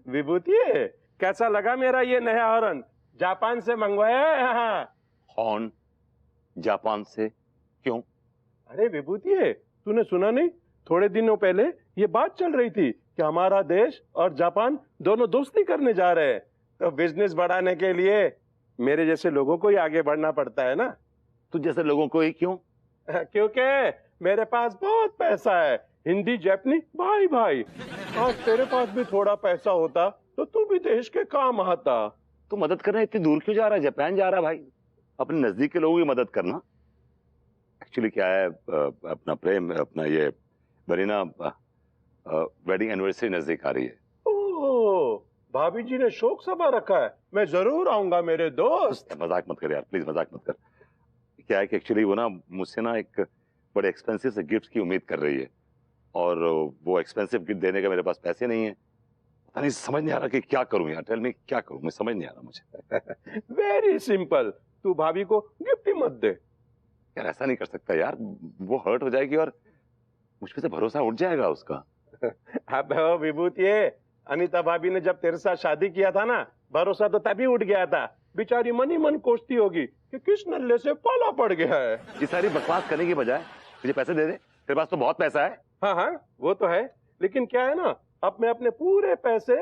विभूति कैसा लगा मेरा ये नया हॉर्न? जापान से मंगवाया है। हाँ। हॉर्न जापान से? क्यों? अरे विभूति तूने सुना नहीं? थोड़े दिनों पहले ये बात चल रही थी कि हमारा देश और जापान दोनों दोस्ती करने जा रहे हैं। तो बिजनेस बढ़ाने के लिए मेरे जैसे लोगों को ही आगे बढ़ना पड़ता है ना। तू जैसे लोगों को ही क्यों? क्योंकि मेरे पास बहुत पैसा है। हिंदी जापानी भाई भाई। आज तेरे पास भी थोड़ा पैसा होता तो तू भी देश के काम आता। तू मदद करने इतनी दूर क्यों जा रहा है? जापान जा रहा है भाई। अपने नजदीक के लोगों की मदद करना। एक्चुअली क्या है, अपना प्रेम, अपना ये बरीना वेडिंग एनिवर्सरी नजदीक आ रही है। ओह, भाभी जी ने शोक सभा रखा है। मैं जरूर आऊंगा मेरे दोस्त। मजाक मत कर यार, प्लीज मजाक मत कर। क्या है कि एक्चुअली वो ना मुझसे ना एक बड़े एक्सपेंसिव से गिफ्ट की उम्मीद कर रही है, और वो एक्सपेंसिव गिफ्ट देने का मेरे पास पैसे नहीं है। पता नहीं, समझ नहीं आ रहा कि क्या करूं यार। टेल मी क्या करूं, मैं समझ नहीं आ रहा मुझे। वेरी सिंपल, तू भाभी को गिफ्ट ही मत दे। यार ऐसा नहीं कर सकता यार, वो हर्ट हो जाएगी और मुझ पे से भरोसा उठ जाएगा उसका। अब विभूति अनीता भाभी ने जब तेरे साथ शादी किया था ना, भरोसा तो तभी उठ गया था। बेचारी मन ही मन कोसती होगी कि किस नल्ले से पाला पड़ गया है। ये सारी बकवास करने की बजाय मुझे पैसे दे दे, तेरे पास तो बहुत पैसा है। हाँ हाँ वो तो है, लेकिन क्या है ना, अब मैं अपने पूरे पैसे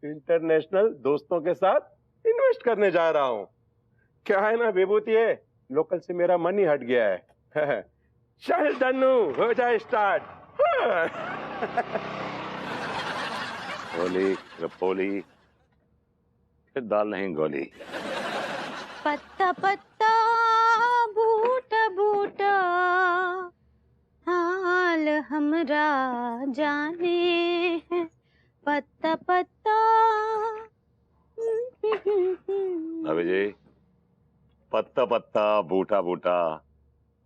इंटरनेशनल दोस्तों के साथ इन्वेस्ट करने जा रहा हूँ। क्या है ना विभूति लोकल से मेरा मन ही हट गया है। चल दन्नू हो जाए स्टार्ट। गोली रपोली फिर दाल नहीं गोली। पत्ता पत्ता बूटा बूटा हाल हमरा जाने है। पत्ता पत्ता। अभी जी, पत्ता पत्ता बूटा बूटा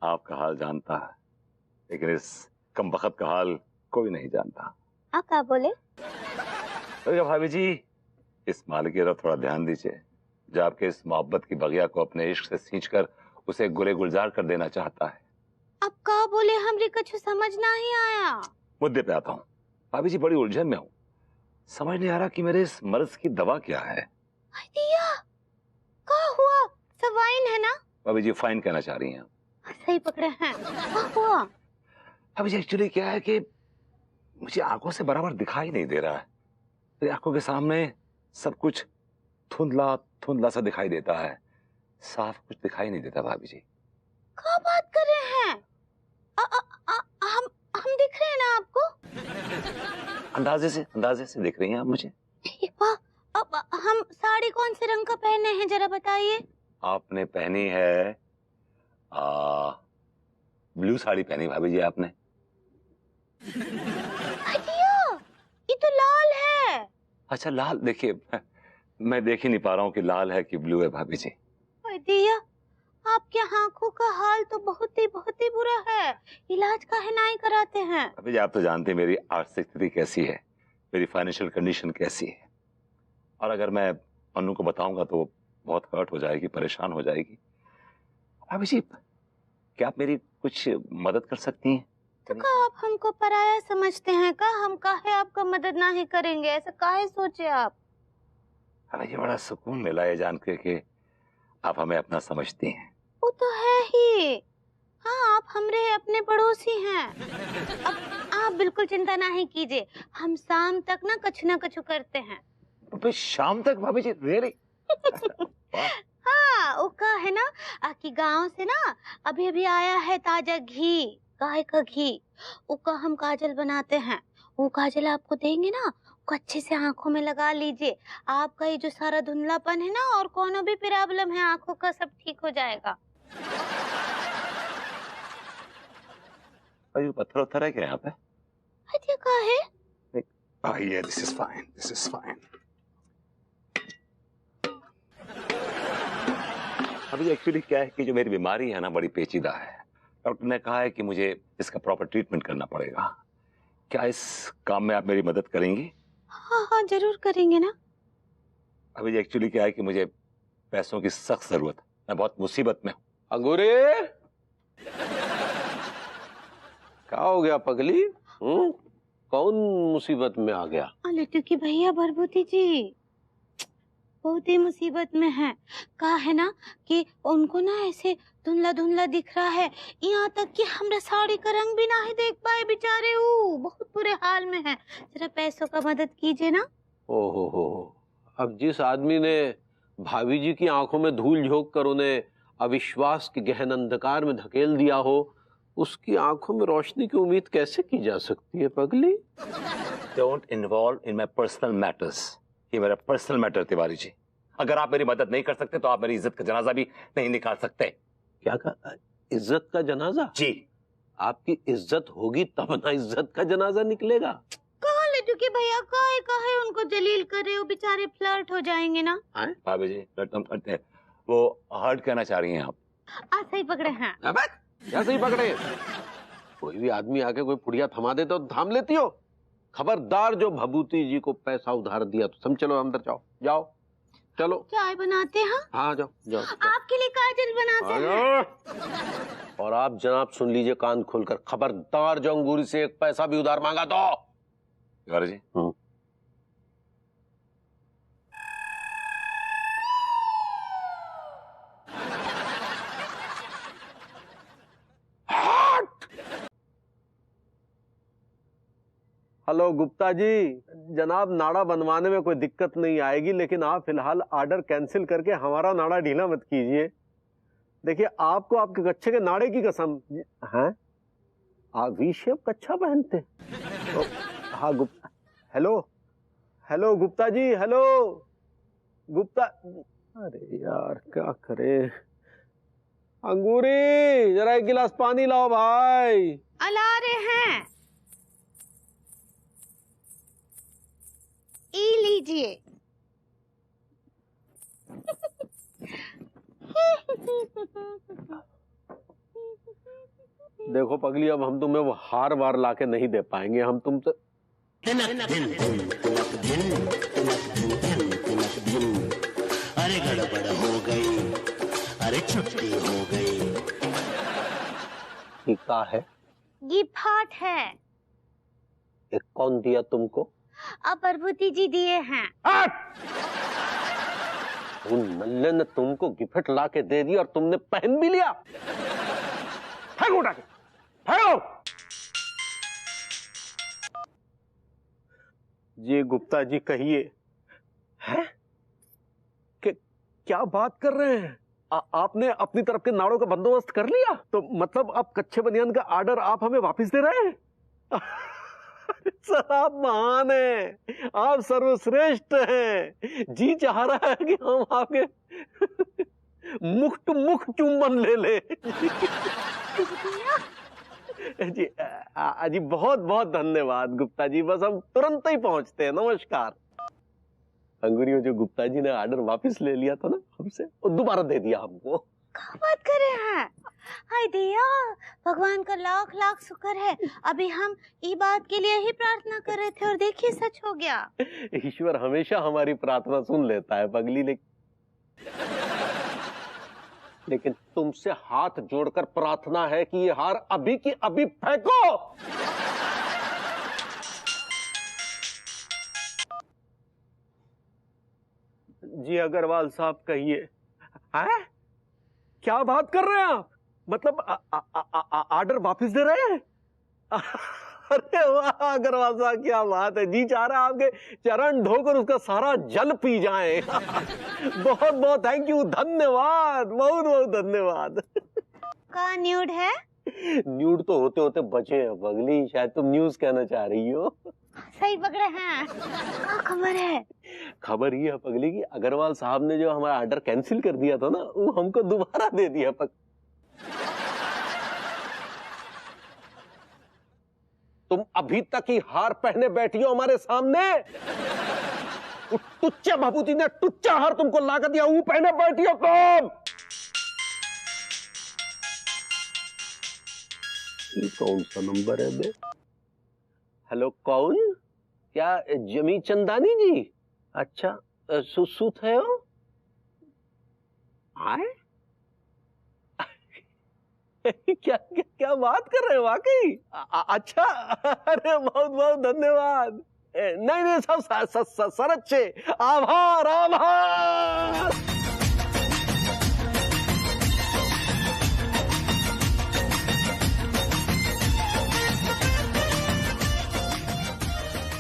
आपका हाल जानता है, लेकिन इस कम बखत का हाल कोई नहीं जानता। आप क्या बोले? अरे भाभी जी, इस मालिक की तरफ थोड़ा ध्यान दीजिए, जो आपके इस मोहब्बत की बगिया को अपने इश्क से सींचकर उसे गुले गुलजार कर देना चाहता है। अब क्या बोले? हमरे कुछ समझ नहीं आया। मुद्दे पे आता हूँ। भाभी जी, बड़ी उलझन में हूँ, समझ नहीं आ रहा कि मेरे इस मर्ज की दवा क्या है। दिया क्या हुआ? सब वाइन है ना? भाभी जी फाइन कहना चाह रही हैं। सही पकड़े हैं। क्या हुआ? भाभी जी एक्चुअली क्या है कि मुझे आंखों से बराबर दिखाई नहीं दे रहा है। मेरी आंखों के सामने सब कुछ धुंधला धुंधला सा दिखाई देता है, साफ कुछ दिखाई नहीं देता। भाभी जी क्या बात कर रहे हैं? हम दिख रहे हैं ना आपको? अंदाजे से दिख रही हैं आप मुझे। अब हम साड़ी कौन से रंग का पहने हैं जरा बताइए। आपने पहनी है ब्लू साड़ी पहनी भाभी जी आपने। ये तो लाल है। अच्छा लाल, देखिए मैं देख ही नहीं पा रहा हूँ कि लाल है कि ब्लू है भाभी जी। दिया, आपके आंखों का हाल तो बहुत ही बुरा है। इलाज काहे नहीं कराते हैं? भाभी जी आप तो जानते हैं मेरी आर्थिक स्थिति कैसी है, मेरी फाइनेंशियल कंडीशन कैसी है, और अगर मैं अनु को बताऊंगा तो बहुत हर्ट हो जाएगी, परेशान हो जाएगी। भाभी जी क्या आप मेरी कुछ मदद कर सकती हैं? तो क्या आप हमको पराया समझते हैं? का हम काहे आपका मदद नहीं करेंगे? ऐसा काहे सोचे आप? हमें ये बड़ा सुकून मिला है जान के कि आप हमें अपना समझती हैं। वो तो है ही। हाँ, आप हमरे अपने पड़ोसी हैं। अब आप बिल्कुल चिंता नहीं कीजिए, हम शाम तक ना कुछ करते हैं। तो शाम तक भाभी जी? रियली? हाँ, वो का है ना कि गांव से ना अभी आया है ताजा घी, गाय का घी। उसका हम काजल बनाते हैं। वो काजल आपको देंगे ना, वो अच्छे से आंखों में लगा लीजिए। आपका ये जो सारा धुंधलापन है ना और कोनो भी प्रॉब्लम है आंखों का, सब ठीक हो जाएगा। पत्थर उत्थर है क्या यहाँ पे? हटिया का है? Yeah, this is fine. अभी एक्चुअली क्या है कि जो मेरी बीमारी है ना बड़ी पेचीदा है। डॉक्टर ने कहा है कि मुझे इसका प्रॉपर ट्रीटमेंट करना पड़ेगा। क्या इस काम में आप मेरी मदद करेंगी? हाँ जरूर करेंगे ना। अभी एक्चुअली क्या है कि मुझे पैसों की सख्त जरूरत है, मैं बहुत मुसीबत में हूँ। अंगूरे क्या हो गया पगली? कौन मुसीबत में आ गया? लट्टू की भैया भरभूति जी बहुत ही मुसीबत में है। कहा है ना कि उनको ना ऐसे धुंधला धुंधला दिख रहा है, यहाँ तक कि हमरा साड़ी का रंग भी ना ही देख पाए बेचारे। वो बहुत बुरे हाल में है, जरा पैसों का मदद कीजिए ना। ओहो हो, अब जिस आदमी ने भाभी जी की आंखों में धूल झोंक कर उन्हें अविश्वास के गहन अंधकार में धकेल दिया हो, उसकी आंखों में रोशनी की उम्मीद कैसे की जा सकती है पगली? Don't involve in my personal matters. ये मेरा पर्सनल मैटर तिवारी जी। अगर आप मेरी मदद नहीं कर सकते तो आप मेरी इज्जत का जनाजा भी नहीं निकाल सकते। क्या कहा? इज्जत का जनाजा? जी। आपकी इज्जत होगी तब ना इज्जत का जनाजा निकलेगा। कहा लड्डू के भैया, काहे उनको जलील कर रहे हो, बेचारे फ्लर्ट हो जाएंगे ना। भाभी जी करते हैं, वो हर्ट कहना चाह रही हैं आप? सही पकड़े हैं। क्या सही पकड़े? कोई भी आदमी आके कोई पुड़िया थमा दे तो थाम लेती हो? खबरदार, जो भभूति जी को पैसा उधार दिया तो चलो अंदर जाओ, जाओ चलो। चाय बनाते हैं? हाँ जाओ जाओ, जाओ। आपके लिए काजल बनाते हैं। और आप जनाब सुन लीजिए कान खोलकर, खबरदार जो अंगूरी से एक पैसा भी उधार मांगा तो। तिवारी जी हेलो गुप्ता जी, जनाब नाड़ा बनवाने में कोई दिक्कत नहीं आएगी, लेकिन आप फिलहाल ऑर्डर कैंसिल करके हमारा नाड़ा ढीला मत कीजिए। देखिए आपको आपके कच्छे के नाड़े की कसम। हैं? आप वी शेप कच्छा पहनते? हाँ Gupta. Hello hello Gupta ji, hello Gupta. अरे यार क्या करे। अंगूरी जरा एक गिलास पानी लाओ भाई। अला रहे हैं। ई लीजिए। देखो पगली, अब हम तुम्हें वो हार वार लाके नहीं दे पाएंगे। हम तुमसे अरे गड़बड़ हो गई, अरे छुट्टी हो गई। क्या है? गिफ्ट है। एक कौन दिया तुमको? अब प्रभुति जी दिए हैं। उन नल्ले ने तुमको गिफ्ट ला के दे दिया और तुमने पहन भी लिया? फेंको उठा के, फेंको। जी गुप्ता जी कहिए। हैं? क्या बात कर रहे हैं? आपने अपनी तरफ के नाड़ों का बंदोबस्त कर लिया? तो मतलब अब कच्चे बनियान का ऑर्डर आप हमें वापस दे रहे हैं? सर आप महान हैं, आप सर्वश्रेष्ठ हैं। जी चाह रहा है कि हम आपके मुख टू मुख चुंबन ले ले। जी जी बहुत बहुत धन्यवाद गुप्ता जी, बस हम तुरंत ही पहुंचते हैं। नमस्कार। अंगूरियों जो गुप्ता जी ने ऑर्डर वापस ले लिया था ना हमसे, वो दोबारा दे दिया हमको। क्या बात कर रहे हैं? हाय दिया, भगवान का लाख लाख शुक्र है, अभी हम ये बात के लिए ही प्रार्थना कर रहे थे और देखिए सच हो गया। ईश्वर हमेशा हमारी प्रार्थना सुन लेता है पगली। लेकिन तुमसे हाथ जोड़कर प्रार्थना है कि ये हार अभी की अभी फेंको। जी अग्रवाल साहब कहिए। हैं? क्या बात कर रहे हैं आप? मतलब ऑर्डर वापस दे रहे हैं? अरे वाह अग्रवाल साहब, क्या बात है। जी चाह रहा है आपके चरण धोकर उसका सारा जल पी जाए। बहुत बहुत थैंक यू, धन्यवाद, बहुत बहुत धन्यवाद। का न्यूड है? न्यूड तो होते होते बचे हैं पगली, शायद तुम न्यूज कहना चाह रही हो। सही पकड़े हैं। क्या खबर है? खबर ये है पगली कि अग्रवाल साहब ने जो हमारा ऑर्डर कैंसिल कर दिया था ना, वो हमको दोबारा दे दिया। तुम अभी तक ही हार पहने बैठी हो हमारे सामने। टुच्चा भभूति ने टुच्चा हार तुमको लाकर दिया, वो पहने बैठी हो तुम। ये कौन सा नंबर है बे? हेलो कौन? क्या जमी चंदानी जी? अच्छा सुसूत है हो? आए? क्या क्या क्या बात कर रहे हो वाकई? अच्छा, अरे बहुत बहुत धन्यवाद। नहीं नहीं, सब सर अच्छे, आभार आभार।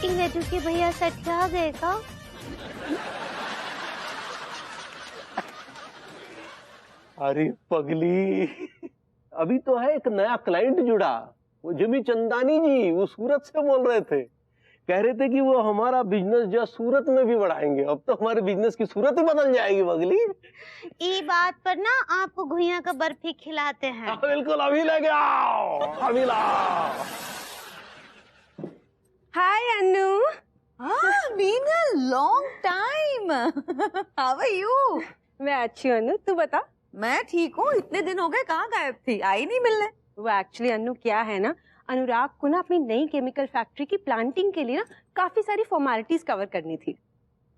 लड्डू के भैया सठिया गए का? अरे पगली, अभी तो है एक नया क्लाइंट जुड़ा, वो जिमी चंदानी जी, वो सूरत से बोल रहे थे। कह रहे थे कि वो हमारा बिजनेस जो सूरत में भी बढ़ाएंगे। अब तो हमारे बिजनेस की सूरत ही बदल जाएगी पगली। ये बात पर ना आपको घुइयां का बर्फी खिलाते हैं। बिल्कुल, अभी लेके आओ, अभी लाओ। हाय Annu. been a long time. How are you? मैं अच्छी हूँ अन्नू, तू बता। मैं ठीक हूँ। इतने दिन हो गए, कहाँ गायब थी? आई नहीं मिलने। वो एक्चुअली अन्नू क्या है ना, अनुराग को ना अपनी नई केमिकल फैक्ट्री की प्लांटिंग के लिए ना काफी सारी फॉर्मेलिटीज कवर करनी थी।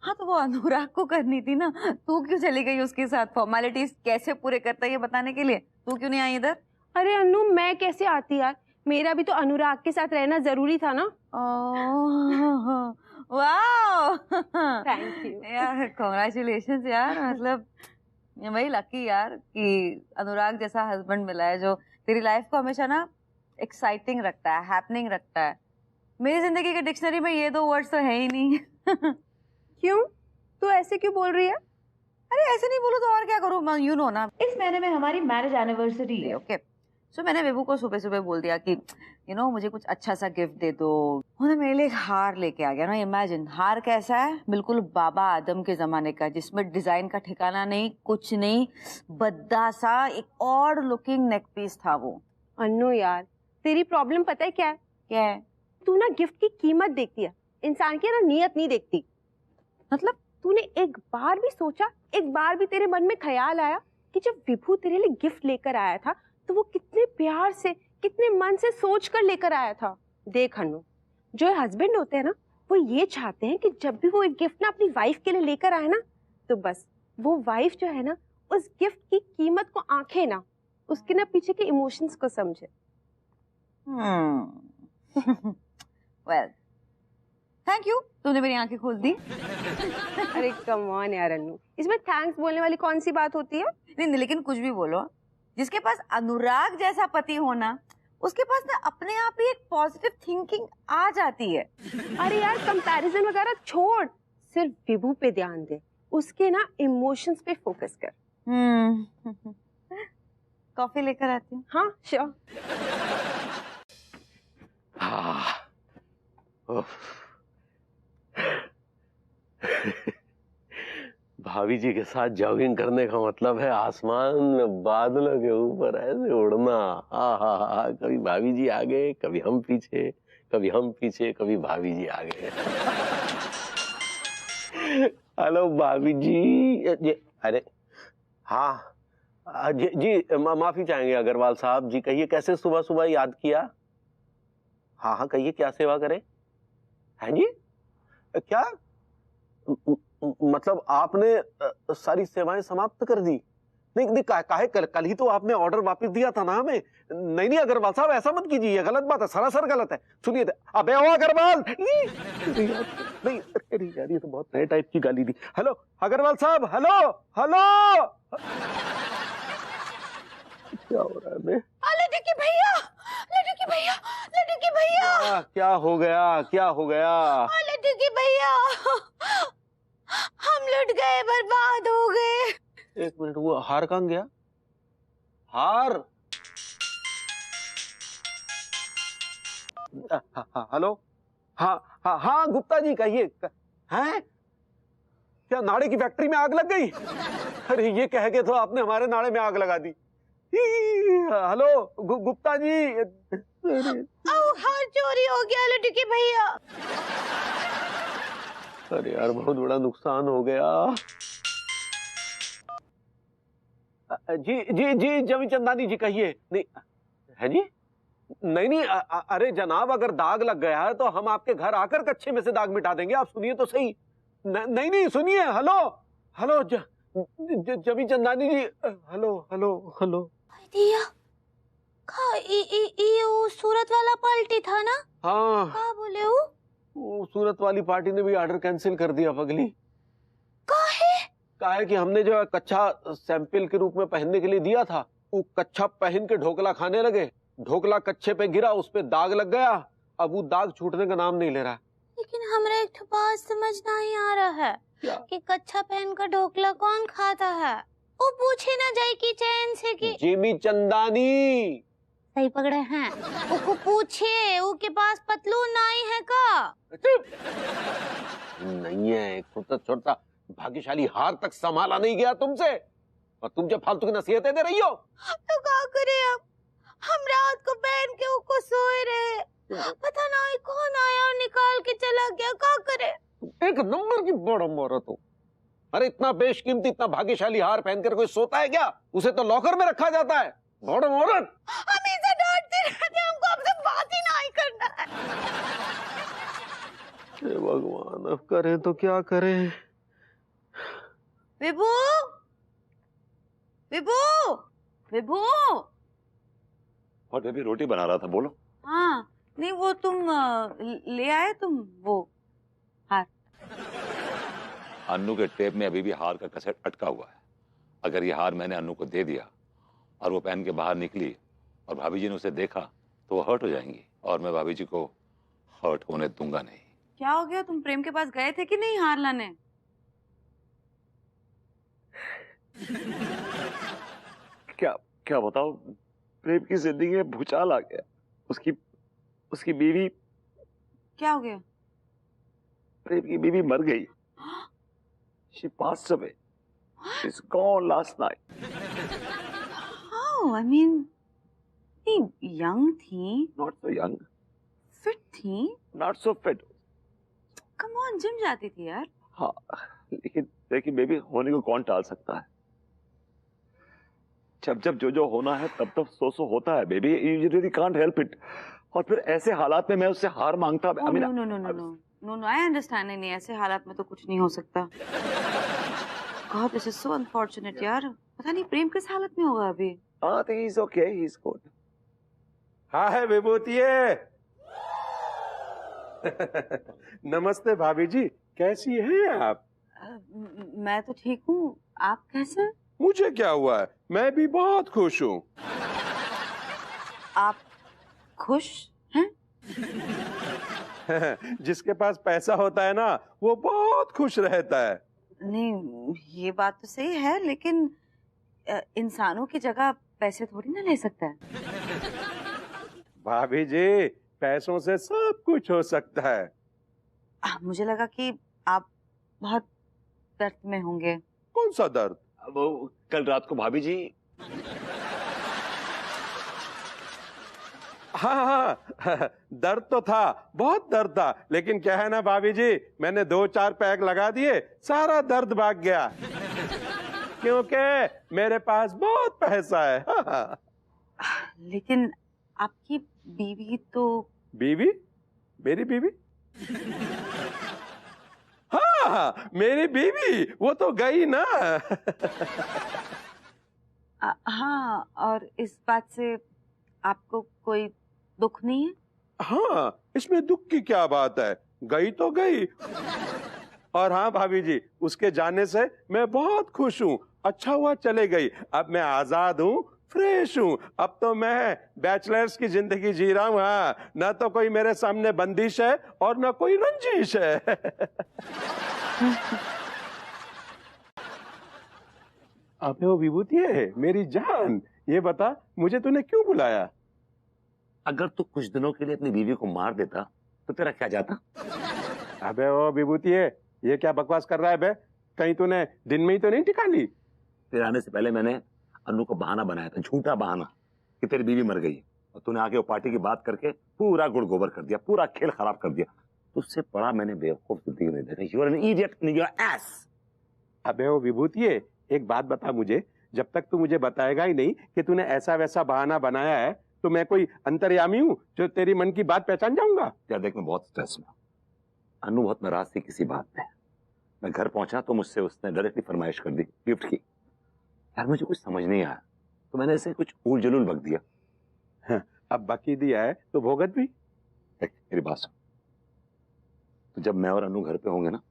हाँ तो वो अनुराग को करनी थी ना, तू क्यों चली गई उसके साथ? फॉर्मेलिटीज कैसे पूरे करता है ये बताने के लिए तू क्यों नहीं आई इधर? अरे अन्नू, मैं कैसे आती यार, मेरा भी तो अनुराग के साथ रहना जरूरी था ना। वाह, थैंक यू यार, कॉन्ग्रेचुलेशंस यार। मतलब वही लकी यार कि अनुराग जैसा हस्बैंड मिला है जो तेरी लाइफ को हमेशा ना एक्साइटिंग रखता है, हैपनिंग रखता है। मेरी जिंदगी के डिक्शनरी में ये दो वर्ड्स तो है ही नहीं। क्यों? तू ऐसे क्यों बोल रही है? अरे ऐसे नहीं बोलूं तो और क्या करूं? यू नो ना, इस महीने में हमारी मैरिज एनिवर्सरी है। ओके, सो मैंने बेबू को सुबह सुबह बोल दिया कि यू नो मुझे कुछ अच्छा सा गिफ्ट दे दो। उन्होंने मेरे लिए एक हार लेके आ गया ना। इमेजिन, हार कैसा है? बिल्कुल बाबा आदम के जमाने का, जिसमें डिजाइन का ठिकाना नहीं, कुछ नहीं, बद्दा सा एक ऑड लुकिंग नेक पीस था वो। अन्नू यार, तेरी प्रॉब्लम पता है क्या है? क्या है? तू ना गिफ्ट की कीमत देखती है, इंसान की ना नियत नहीं देखती। मतलब तूने एक बार भी सोचा, एक बार भी तेरे मन में ख्याल आया कि जब विभू तेरे लिए गिफ्ट लेकर आया था तो वो कितने प्यार से, कितने मन से सोच कर लेकर आया था? देख अन्नू, जो हस्बैंड होते हैं ना, वो ये चाहते हैं कि जब भी वो एक गिफ्ट ना अपनी वाइफ के लिए लेकर आए ना, तो बस वो वाइफ जो है ना, उस गिफ्ट की कीमत को आंखें ना, उसके ना पीछे के इमोशंस को समझे। वेल, थैंक यू, तूने मेरी आंखें खोल दी। अरे कम ऑन यार अन्नू, इसमें थैंक्स बोलने वाली कौन सी बात होती है? नहीं, लेकिन कुछ भी बोलो, जिसके पास अनुराग जैसा पति होना, उसके पास ना अपने आप ही एक पॉजिटिव थिंकिंग आ जाती है। अरे यार, कंपैरिजन वगैरह छोड़, सिर्फ विभू पे ध्यान दे, उसके ना इमोशंस पे फोकस कर। कॉफी लेकर आती हूँ। हाँ श्योर। भाभी जी के साथ जॉगिंग करने का मतलब है आसमान में बादलों के ऊपर ऐसे उड़ना। कभी भाभी जी आगे, कभी हम पीछे, कभी हम पीछे, कभी भाभी जी आगे। हेलो भाभी जी। अरे हाँ जी, माफी चाहेंगे अग्रवाल साहब जी। कहिए, कैसे सुबह सुबह याद किया? हाँ हाँ, कहिए, क्या सेवा करें? हैं जी? क्या मतलब आपने सारी सेवाएं समाप्त कर दी? नहीं, काहे कल ही तो आपने ऑर्डर वापस दिया था ना हमें। नहीं अग्रवाल साहब, ऐसा मत कीजिए, ये गलत बात है, सरासर गलत है। सुनिए, अबे ओ अग्रवाल, नहीं अरे यार, ये तो बहुत नए टाइप की गाली दी। हेलो अग्रवाल साहब, हेलो हेलो, क्या हो रहा है बे? लड्डू के भैया, लड्डू के भैया, लड्डू के भैया, क्या हो गया? क्या हो गया? लड्डू के भैया, हम लुट गए, बर्बाद हो गए। एक मिनट, वो हार कहाँ गया? हार? हेलो, हाँ हाँ हाँ, गुप्ता जी कहिए। हैं? क्या नाड़े की फैक्ट्री में आग लग गई? अरे ये कह के तो आपने हमारे नाड़े में आग लगा दी। हेलो गुप्ता जी। हार चोरी हो गया लड्डू के भैया। अरे यार, बहुत बड़ा नुकसान हो गया। जी जी जी, जमी चंदानी जी कहिए। नहीं है जी? नहीं, अरे जनाब, अगर दाग लग गया है तो हम आपके घर आकर कच्चे में से दाग मिटा देंगे। आप सुनिए तो सही। नहीं सुनिए। हेलो हेलो, जमी चंदानी जी, हेलो हेलो हेलो। दिया वो सूरत वाला पार्टी था ना? हाँ, का बोले वो सूरत वाली पार्टी ने भी ऑर्डर कैंसिल कर दिया पगली। काहे कि हमने जो कच्छा सैंपल के रूप में पहनने के लिए दिया था, वो कच्छा पहन के ढोकला खाने लगे, ढोकला कच्छे पे गिरा, उस पे दाग लग गया। अब वो दाग छूटने का नाम नहीं ले रहा। लेकिन हमरा एक तो बात समझ नहीं आ रहा है क्या? कि कच्छा पहन कर ढोकला कौन खाता है? वो पूछे ना जाए कि चैन से कि जिमी चंदानी। सही पकड़े हैं। उसको पूछे, वो के पास पतलून नहीं है का? नहीं है, एक छोटा छोटा भाग्यशाली हार तक संभाला नहीं गया तुमसे, और तुम जब फालतू की नसीहतें दे रही हो। तो क्या करे अब? हम रात को पहन के उसको सोए रहे, पता नहीं कौन आया और निकाल के चला गया। क्या करे? एक नंबर की बड़ा औरत हो। अरे इतना बेशकीमती, इतना भाग्यशाली हार पहनकर कोई सोता है क्या? उसे तो लॉकर में रखा जाता है। बड़ा औरत। हम इसे डांटते रहते, हमको आपसे बात ही नहीं करना है। हे भगवान, अब करें तो क्या करें? विभू, विभू, विभू। और बेबी रोटी बना रहा था, बोलो। हाँ, नहीं वो तुम ले आए तुम वो हार। अन्नू के टेप में अभी भी हार का कैसेट अटका हुआ है। अगर ये हार मैंने अन्नू को दे दिया और वो पहन के बाहर निकली और भाभी जी ने उसे देखा तो वो हर्ट हो जाएंगी, और मैं भाभी जी को हर्ट होने दूंगा नहीं। क्या हो गया? तुम प्रेम के पास गए थे कि नहीं हार लाने? क्या क्या बताओ, प्रेम की जिंदगी में भूचाल आ गया। उसकी बीवी, क्या हो गया? प्रेम की बीवी मर गई। She passed away. She's gone last night. How? I mean, young थी, Not so young, fit थी। not so fit. Come on, gym जाती थी यार। हाँ, लेकिन बेबी होने को कौन टाल सकता है? जब जो होना है तब सो होता है baby. You really can't help it. और फिर ऐसे हालात में मैं उससे हार मांगता। Oh, no, I understand। नहीं, ऐसे हालात में तो कुछ नहीं हो सकता। God, this is so unfortunate यार। पता नहीं प्रेम किस हालत में होगा अभी। I think he's okay, he's good. हाँ है विभूतिये। नमस्ते भाभी जी, कैसी हैं आप? मैं तो ठीक हूँ, आप कैसे हैं? मुझे क्या हुआ है, मैं भी बहुत खुश हूँ। आप खुश हैं? जिसके पास पैसा होता है ना, वो बहुत खुश रहता है। नहीं, ये बात तो सही है, लेकिन इंसानों की जगह पैसे थोड़ी ना ले सकता है। भाभी जी, पैसों से सब कुछ हो सकता है। मुझे लगा कि आप बहुत दर्द में होंगे। कौन सा दर्द? वो कल रात को भाभी जी। हाँ, दर्द तो था, बहुत दर्द था, लेकिन क्या है ना भाभी जी, मैंने 2-4 पैक लगा दिए, सारा दर्द भाग गया। क्योंकि मेरे पास बहुत पैसा है। हाँ। लेकिन आपकी बीवी तो। बीवी? मेरी बीवी? हाँ, मेरी बीवी, वो तो गई ना। हाँ, और इस बात से आपको कोई दुख नहीं है? हाँ, इसमें दुख की क्या बात है, गई तो गई। और हाँ भाभी जी, उसके जाने से मैं बहुत खुश हूँ। अच्छा हुआ चले गई, अब मैं आजाद हूँ, फ्रेश हूँ। अब तो मैं बैचलर्स की जिंदगी जी रहा हूँ। हाँ, ना तो कोई मेरे सामने बंदिश है और ना कोई रंजिश है। अबे वो विभूति है मेरी जान, ये बता मुझे तूने क्यों बुलाया? अगर तू कुछ दिनों के लिए अपनी बीवी को मार देता तो तेरा क्या जाता? अबे वो विभूति है, ये क्या बकवास कर रहा है बे? कहीं तूने दिन में ही तो नहीं टिका ली? तेरे आने से पहले मैंने अन्नू को बहाना बनाया था, झूठा बहाना कि तेरी बीवी मर गई, और तूने आके वो पार्टी की बात करके पूरा गुड़ गोबर कर दिया, पूरा खेल खराब कर दिया। तुझसे बड़ा मैंने बेवकूफ जिंदगी में देखा। You are an idiot, you are ass. अबे वो विभूति है, एक बात बता मुझे, जब तक तू मुझे बताएगा ही नहीं कि तूने ऐसा वैसा बहाना बनाया है, तो मैं कोई अंतर्यामी हूँ जो तेरी मन की बात पहचान जाऊंगा? यार देख, मैं बहुत स्ट्रेस में। अन्नू बहुत नाराज थी किसी बात में। मैं घर पहुंचा तो मुझसे उसने डायरेक्टली फरमाइश कर दी गिफ्ट की। यार मुझे कुछ समझ नहीं आया, तो मैंने ऐसे कुछ उल जलूल बक दिया। अब बाकी दिया है तो भोगत भी। मेरी बात सुन, तो जब मैं और अनु घर पे होंगे ना,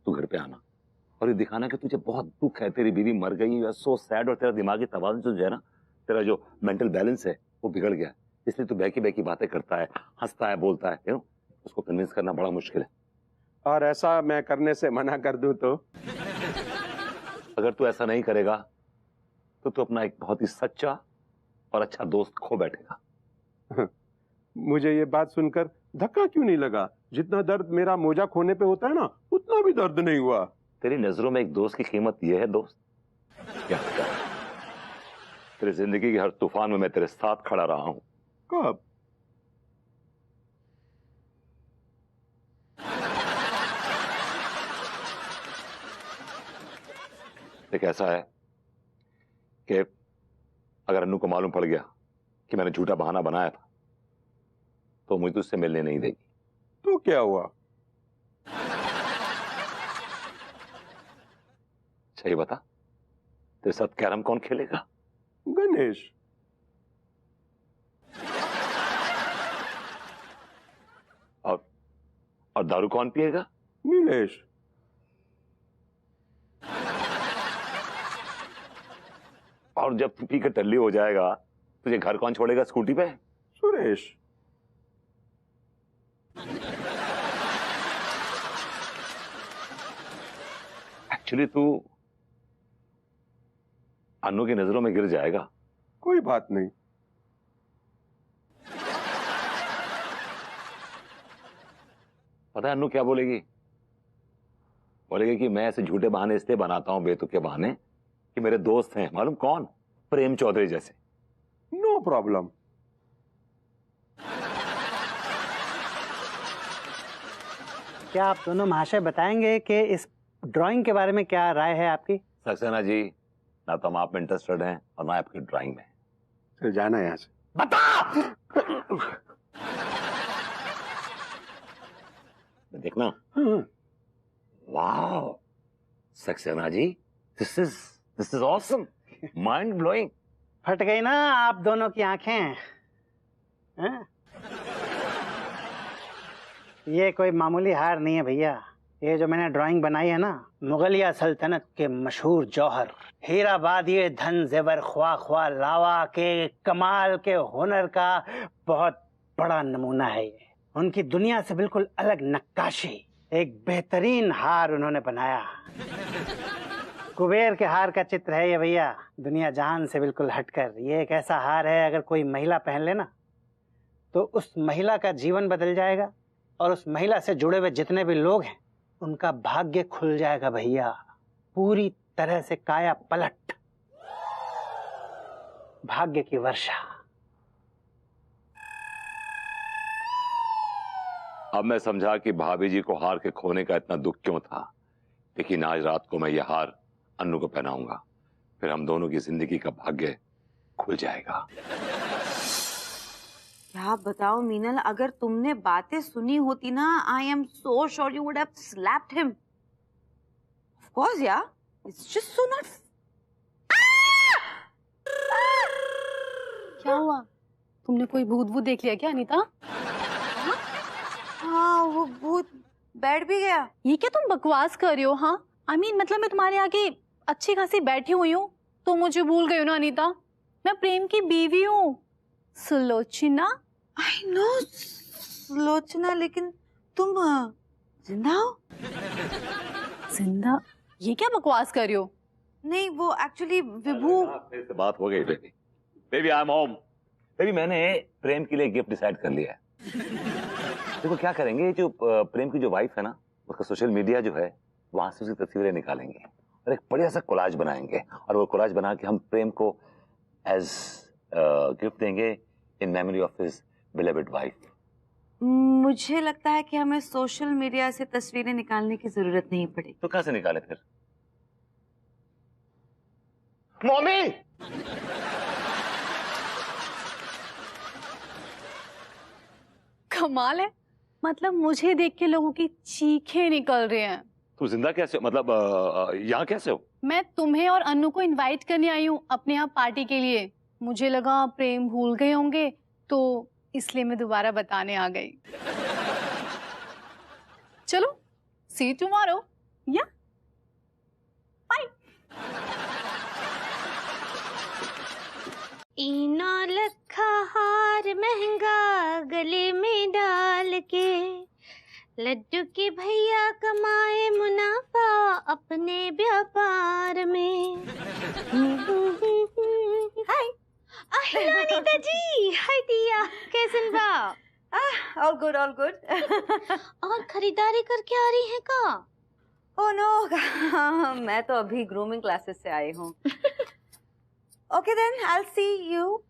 तू घर पे आना और ये दिखाना कि तुझे बहुत दुख है, तेरी बीवी मर गई, यू आर सो सैड, और तेरा दिमागी तवाज़ुन जो है ना, तेरा जो मेंटल बैलेंस है वो बिगड़ गया है, इसलिए तू बहकी बहकी बातें करता है, हंसता है, बोलता है, यू नो, उसको कन्विंस करना बड़ा मुश्किल है। और ऐसा मैं करने से मना कर दूं तो? अगर तू ऐसा नहीं करेगा तो तू अपना एक बहुत ही सच्चा और अच्छा दोस्त खो बैठेगा। मुझे ये बात सुनकर धक्का क्यों नहीं लगा? जितना दर्द मेरा मोजा खोने पे होता है ना, उतना भी दर्द नहीं हुआ। तेरी नजरों में एक दोस्त की कीमत यह है दोस्त? क्या तेरी जिंदगी के हर तूफान में मैं तेरे साथ खड़ा रहा हूं। कब? एक ऐसा है कि अगर अन्नू को मालूम पड़ गया कि मैंने झूठा बहाना बनाया था तो मुझे तुझसे मिलने नहीं देगी। तो क्या हुआ? सही बता, तेरे साथ कैरम कौन खेलेगा? गणेश। और दारू कौन पिएगा? नीलेश। और जब तू पी कर टल्ली हो जाएगा तुझे घर कौन छोड़ेगा स्कूटी पे? सुरेश। एक्चुअली तू अन्नू की नजरों में गिर जाएगा। कोई बात नहीं। पता है अन्नू क्या बोलेगी? बोलेगी कि मैं ऐसे झूठे बहाने इसलिए बनाता हूं, बेतुके बहाने, कि मेरे दोस्त हैं, मालूम कौन? प्रेम चौधरी जैसे। No problem. क्या आप दोनों महाशय बताएंगे कि इस ड्राइंग के बारे में क्या राय है आपकी? सक्सेना जी, ना तो हम आप में इंटरेस्टेड हैं और ना आपकी ड्राइंग में। चल जाना यहाँ से। बता। देखना। वाह Saxena ji, this is awesome, mind blowing. फट गई ना आप दोनों की आंखें? हैं? ये कोई मामूली हार नहीं है भैया। ये जो मैंने ड्राइंग बनाई है ना, मुगलिया सल्तनत के मशहूर जौहर हीराबाद, ये धन जेवर ख्वा ख्वा लावा के कमाल के हुनर का बहुत बड़ा नमूना है। ये उनकी दुनिया से बिल्कुल अलग नक्काशी, एक बेहतरीन हार उन्होंने बनाया। कुबेर के हार का चित्र है ये भैया, दुनिया जहान से बिल्कुल हटकर। ये एक ऐसा हार है, अगर कोई महिला पहन लेना तो उस महिला का जीवन बदल जाएगा और उस महिला से जुड़े हुए जितने भी लोग हैं उनका भाग्य खुल जाएगा भैया, पूरी तरह से काया पलट, भाग्य की वर्षा। अब मैं समझा कि भाभी जी को हार के खोने का इतना दुख क्यों था, लेकिन आज रात को मैं यह हार अन्नू को पहनाऊंगा, फिर हम दोनों की जिंदगी का भाग्य खुल जाएगा। क्या बताओ मीनल, अगर तुमने बातें सुनी होती ना, I am so sure you would have slapped him. Of course यार, इट्स जस्ट सो नॉट। क्या हुआ? तुमने कोई भूत भूत देख लिया क्या अनीता? हाँ, वो भूत बैठ भी गया। ये क्या तुम बकवास कर रही हो? हाँ आई मीन मतलब मैं तुम्हारे आगे अच्छी खासी बैठी हुई हूँ तो मुझे भूल गई हो ना अनीता? मैं प्रेम की बीवी हूँ, सुलोचना। आई नो सुलोचना, लेकिन तुम जिंदा हो? जिंदा? ये क्या बकवास कर रही हो? नहीं, वो एक्चुअली विभू। से बात हो गई baby. Baby I am home. Baby मैंने प्रेम के लिए गिफ्ट डिसाइड कर लिया है। देखो क्या करेंगे, जो प्रेम की जो वाइफ है ना, उसका सोशल मीडिया जो है वहां से उसकी तस्वीरें निकालेंगे और एक बढ़िया सा कोलाज बनाएंगे और वो कोलाज बना के हम प्रेम को एज गिफ्ट देंगे in memory of his beloved wife. मुझे लगता है कि हमें सोशल मीडिया से तस्वीरें निकालने की जरूरत नहीं पड़ेगी। तो कहां से निकाले फिर? मम्मी! कमाल है, मतलब मुझे देख के लोगों की चीखें निकल रहे हैं। तू जिंदा कैसे हो? मतलब यहाँ कैसे हो? मैं तुम्हें और अन्नू को इनवाइट करने आई हूँ अपने यहाँ पार्टी के लिए। मुझे लगा प्रेम भूल गए होंगे तो इसलिए मैं दोबारा बताने आ गई। चलो, सी यू टुमारो। या बाय। इना लखा हार महंगा गले में डाल के, लड्डू के भैया कमाए मुनाफा अपने व्यापार में। हाय अनिता जी। हाय दिया, कैसन बा? All good all good. और खरीदारी करके आ रही हैं का? ओह नो, मैं तो अभी ग्रूमिंग क्लासेस से आई हूँ। Okay then, I will see you.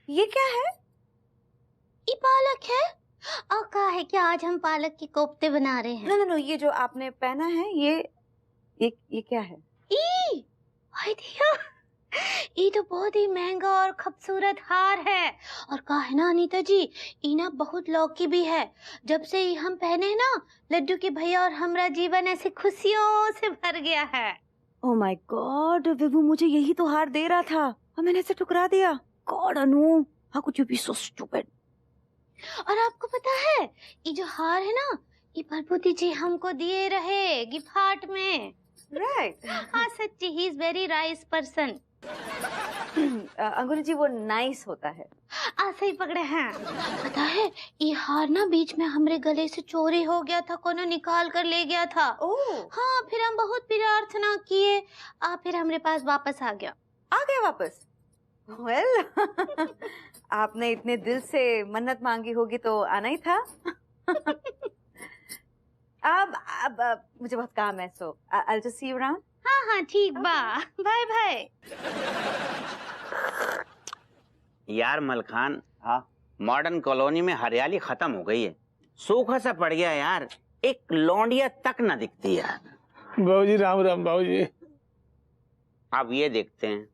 ये क्या है? ये पालक है। और कहा है कि आज हम पालक के कोफ्ते बना रहे हैं। नो, ये जो आपने पहना है ये क्या है? हाय दिया, ये तो बहुत ही महंगा और खूबसूरत हार है। और कहा है ना अनीता जी, इना बहुत लौकी भी है। जब से ये हम पहने हैं ना, लड्डू के भैया और हमरा जीवन ऐसे खुशियों से भर गया है। ओह माय गॉड, विभू मुझे यही तो हार दे रहा था और मैंने इसे ठुकरा दिया। God Anu, how could you be so stupid. और आपको पता है, ये जो हार है ना, ये प्रभुति जी हमको दिए रहे गिफ्ट में। राइट। हाँ सच्ची, he is very nice person. अंगुली जी, वो नाइस होता है। सही पकड़े हैं। पता है, ये हार ना बीच में हमरे गले से चोरी हो गया था, कोनो निकाल कर ले गया था। ओह। हाँ, फिर हम बहुत प्रार्थना किए, फिर हमरे पास वापस आ गया। आ गया वापस? वेल, आपने इतने दिल से मन्नत मांगी होगी तो आना ही था। अब मुझे बहुत काम है, so I will just see you around. हाँ ठीक बा, बाय बाय। यार मलखान, हाँ, मॉडर्न कॉलोनी में हरियाली खत्म हो गई है, सूखा सा पड़ गया यार, एक लौंडिया तक ना दिखती है। बाबूजी राम राम। बाबूजी अब ये देखते हैं,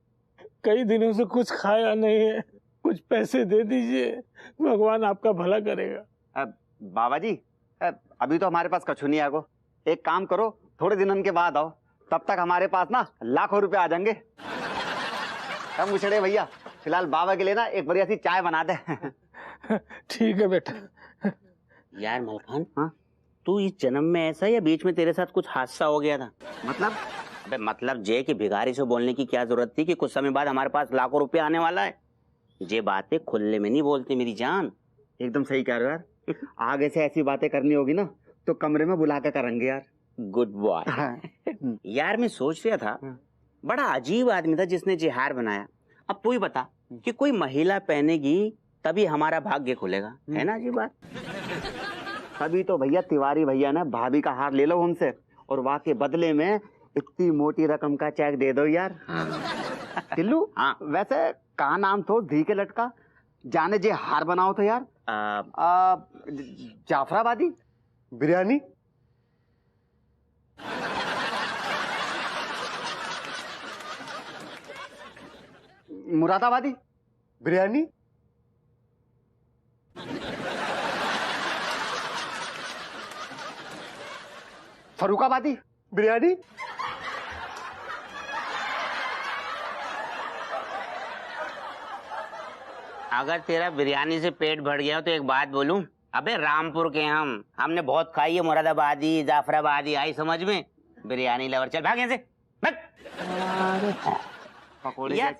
कई दिनों से कुछ खाया नहीं है, कुछ पैसे दे दीजिए, भगवान आपका भला करेगा। बाबा जी, अभी तो हमारे पास कछु नहीं आगो, एक काम करो, थोड़े दिनों के बाद आओ, तब तक हमारे पास ना लाखों रुपए आ जाएंगे। हम मुछड़े भैया, फिलहाल बाबा के लिए ना एक बढ़िया सी चाय बना दे। ठीक है बेटा। यार मलखान, हाँ, तू इस जन्म में ऐसा या बीच में तेरे साथ कुछ हादसा हो गया था? मतलब? अबे मतलब जे कि भिखारी से बोलने की क्या जरूरत थी कि कुछ समय बाद हमारे पास लाखों रुपए आने वाला है। ये बातें खुले में नहीं बोलती मेरी जान। एकदम सही कह रहे हो यार, आगे से ऐसी बातें करनी होगी ना तो कमरे में बुला के करेंगे यार। Good boy. यार मैं सोच रहा था, बड़ा अजीब आदमी था जिसने ये हार बनाया। अब तू ही बता कि कोई महिला पहनेगी तभी हमारा भाग्य खुलेगा, है ना अजीब बात? तभी तो भैया तिवारी भैया ने भाभी का हार ले लो हमसे, और वहाँ के बदले में इतनी मोटी रकम का चेक दे दो यार। टिल्लू, हाँ, वैसे कहा नाम तो धी के लटका, जाने जे हार बनाओ तो यार। जाफराबादी बिरयानी। मुरादाबादी बिरयानी। फरुखाबादी बिरयानी। अगर तेरा बिरयानी से पेट भर गया तो एक बात बोलूं, अबे रामपुर के हमने बहुत खाई है मुरादाबादी, जाफराबादी, आई समझ में? बिरयानी लवर, चल भाग यहाँ से, भाग। यार,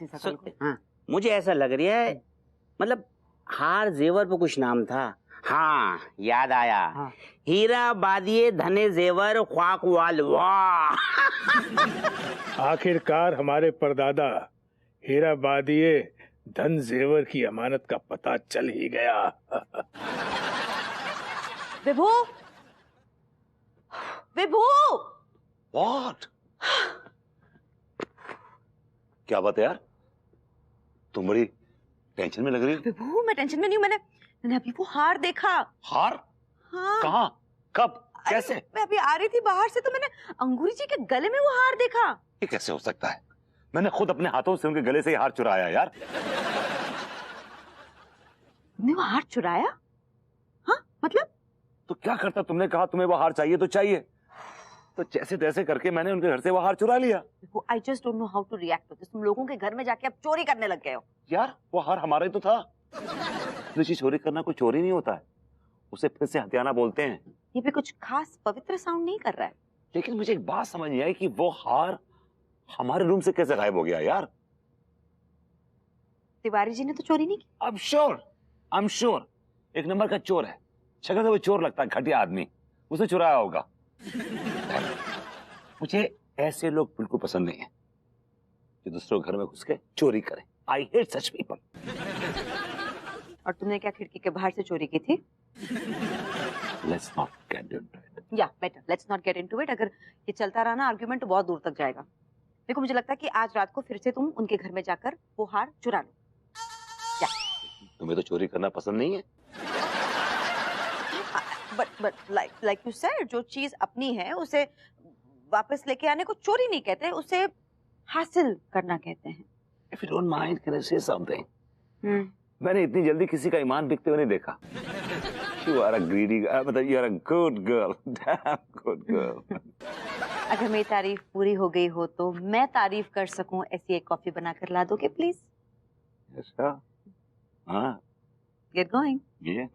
हाँ, मुझे ऐसा लग रहा है, मतलब हार जेवर पे कुछ नाम था। हाँ याद आया, हाँ। हीरा बादिये धने जेवर ख्वाक वाल, वाह। आखिरकार हमारे परदादा हीरा बादिये धन जेवर की अमानत का पता चल ही गया। विभू, विभू। What? क्या बात है यार, तुम बड़ी टेंशन में लग रही हो। विभू, मैं टेंशन में नहीं हूँ, मैंने अभी वो हार देखा। हार? हाँ। कहाँ, कब, कैसे? मैं अभी आ रही थी बाहर से तो मैंने अंगूरी जी के गले में वो हार देखा। ये कैसे हो सकता है? मैंने खुद अपने हाथों से उनके गले से हार चुराया यार। तुमने वो हार चुराया? हाँ, मतलब? तो क्या करता, तुमने कहा तुम्हें वो हार चाहिए तो चाहिए, तो जैसे तैसे करके मैंने उनके घर से वो हार चुरा लिया। I just don't know how to react to this. तुम लोगों के घर में जाके अब चोरी करने लग गए हो। यार वो हार हमारा ही तो था। ऋषि, चोरी करना कोई चोरी नहीं होता है, उसे फिर से हथियाना बोलते हैं। ये भी कुछ खास पवित्र साउंड नहीं कर रहा है। लेकिन मुझे एक बात समझ नहीं आई कि वो हार हमारे रूम से कैसे गायब हो गया यार। तिवारी जी ने तो चोरी नहीं की। आई एम श्योर एक नंबर का चोर है। शक्ल से वो चोर लगता है, घटिया आदमी, उसने चुराया होगा। मुझे ऐसे लोग बिल्कुल पसंद नहीं है जो दूसरों के घर में घुस के चोरी करें। I hate such people. और तुमने क्या खिड़की के बाहर से चोरी की थी? Let's not get into it. या better let's not get into it. अगर ये चलता रहा ना आर्ग्यूमेंट तो बहुत दूर तक जाएगा। देखो मुझे लगता है कि आज रात को फिर से तुम उनके घर में जाकर वो हार चुरा लो। या तुम्हें तो चोरी करना पसंद नहीं है? बट लाइक यू सेड, जो चीज अपनी है उसे वापस लेके आने को चोरी नहीं कहते, उसे हासिल करना कहते हैं। If you don't mind, can I say something? मैंने इतनी जल्दी किसी का ईमान बिकते हुए नहीं देखा। You are a greedy, मतलब you are a good girl, damn good girl. अगर मेरी तारीफ पूरी हो गई हो तो मैं तारीफ कर सकूं ऐसी एक कॉफी बनाकर ला दोगे प्लीज? Yes, sir. हाँ। Get going. Yeah.